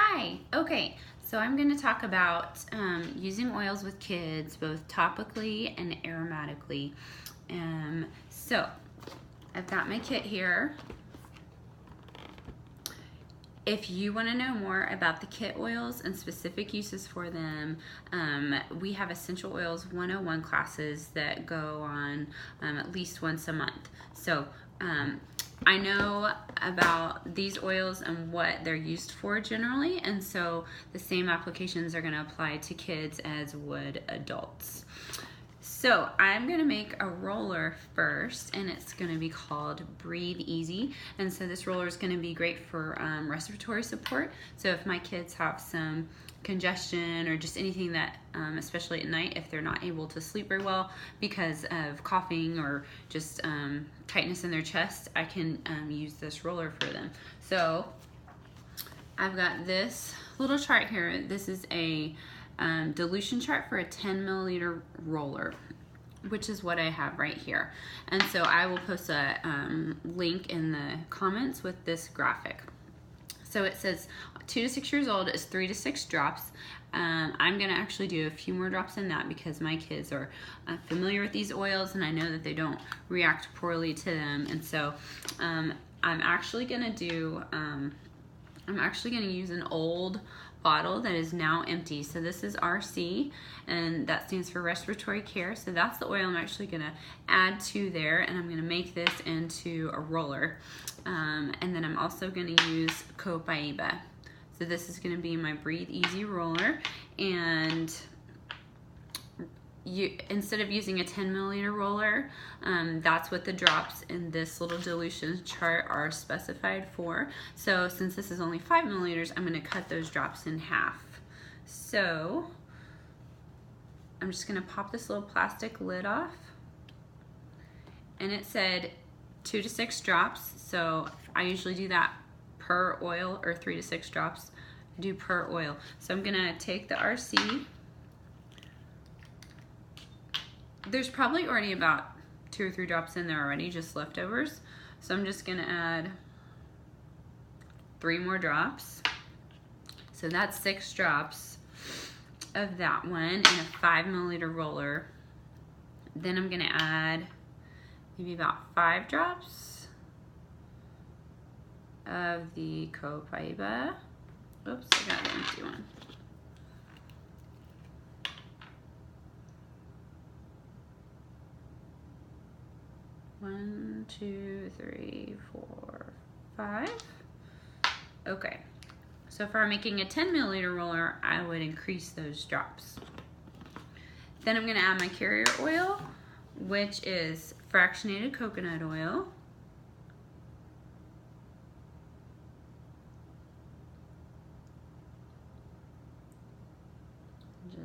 Hi, okay, so I'm going to talk about using oils with kids both topically and aromatically. So I've got my kit here. If you want to know more about the kit oils and specific uses for them, we have Essential Oils 101 classes that go on at least once a month. So I know about these oils and what they're used for generally, and so the same applications are going to apply to kids as would adults. So I'm going to make a roller first, and it's going to be called Breathe Easy. And so this roller is going to be great for respiratory support. So if my kids have some congestion or just anything that, especially at night, if they're not able to sleep very well because of coughing or just tightness in their chest, I can use this roller for them. So I've got this little chart here. This is a dilution chart for a 10 milliliter roller, which is what I have right here. And so I will post a link in the comments with this graphic. So it says 2 to 6 years old is 3 to 6 drops. I'm gonna actually do a few more drops than that because my kids are familiar with these oils and I know that they don't react poorly to them. And so I'm actually gonna use an old bottle that is now empty. So this is RC, and that stands for respiratory care. So that's the oil I'm actually gonna add to there, and I'm gonna make this into a roller. And then I'm also gonna use Copaiba. So this is gonna be my Breathe Easy roller, and instead of using a 10 milliliter roller, that's what the drops in this little dilution chart are specified for. So since this is only 5 milliliters, I'm going to cut those drops in half. So I'm just going to pop this little plastic lid off, and it said 2 to 6 drops. So I usually do that per oil, or 3 to 6 drops I do per oil. So I'm going to take the RC. There's probably already about 2 or 3 drops in there already, just leftovers. So I'm just gonna add 3 more drops. So that's 6 drops of that one in a 5 milliliter roller. Then I'm gonna add maybe about 5 drops of the Copaiba. Oops, I got the empty one. 1, 2, 3, 4, 5. Okay, so if I'm making a 10 milliliter roller, I would increase those drops. Then I'm gonna add my carrier oil, which is fractionated coconut oil.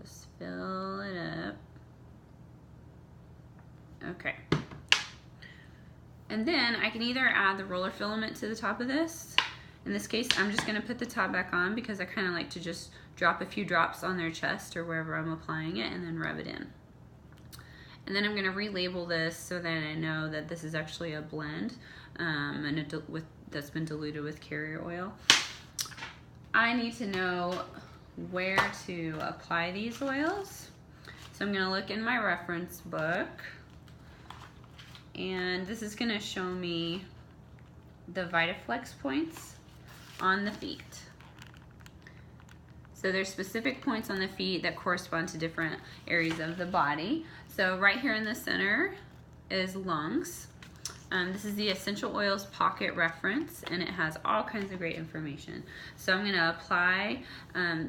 Just fill it up. Okay. And then I can either add the roller filament to the top of this. In this case, I'm just gonna put the top back on because I kinda like to just drop a few drops on their chest or wherever I'm applying it and then rub it in. And then I'm gonna relabel this so that I know that this is actually a blend that's been diluted with carrier oil. I need to know where to apply these oils. So I'm gonna look in my reference book, and this is gonna show me the VitaFlex points on the feet. So there's specific points on the feet that correspond to different areas of the body. So right here in the center is lungs. This is the Essential Oils Pocket Reference, and it has all kinds of great information. So I'm gonna apply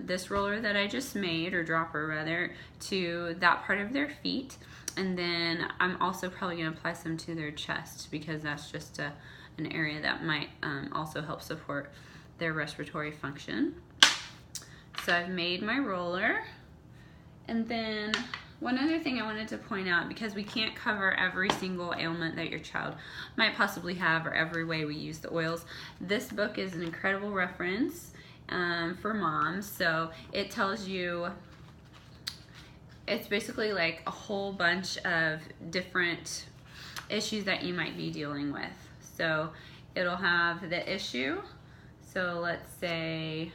this roller that I just made, or dropper rather, to that part of their feet. And then I'm also probably gonna apply some to their chest because that's just an area that might also help support their respiratory function. So I've made my roller. And then one other thing I wanted to point out, because we can't cover every single ailment that your child might possibly have or every way we use the oils, this book is an incredible reference for moms. So it tells you, it's basically like a whole bunch of different issues that you might be dealing with. So it'll have the issue. So let's say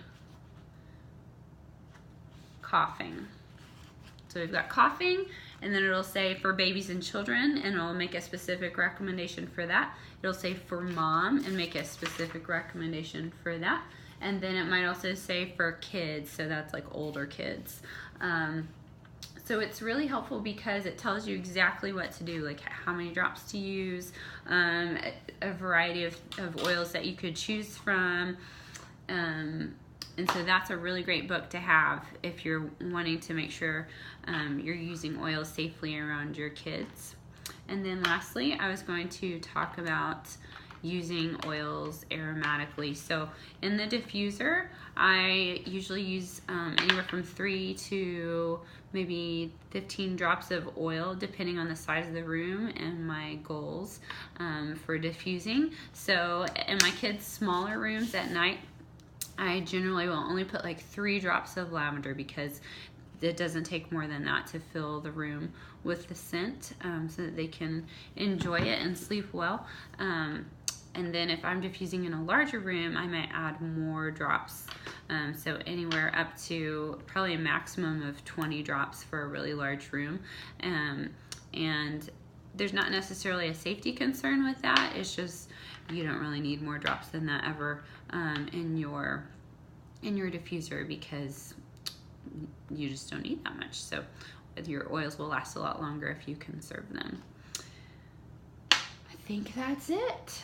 coughing. So we've got coughing, and then it'll say for babies and children, and it'll make a specific recommendation for that. It'll say for mom and make a specific recommendation for that. And then it might also say for kids, so that's like older kids. So it's really helpful because it tells you exactly what to do, like how many drops to use, a variety of oils that you could choose from. And so that's a really great book to have if you're wanting to make sure you're using oils safely around your kids. And then lastly, I was going to talk about using oils aromatically. So in the diffuser, I usually use anywhere from 3 to maybe 15 drops of oil, depending on the size of the room and my goals for diffusing. So in my kids' smaller rooms at night, I generally will only put like 3 drops of lavender because it doesn't take more than that to fill the room with the scent, so that they can enjoy it and sleep well. And then if I'm diffusing in a larger room, I might add more drops. So anywhere up to probably a maximum of 20 drops for a really large room. And there's not necessarily a safety concern with that. It's just you don't really need more drops than that ever in your diffuser, because you just don't need that much. So your oils will last a lot longer if you conserve them. I think that's it.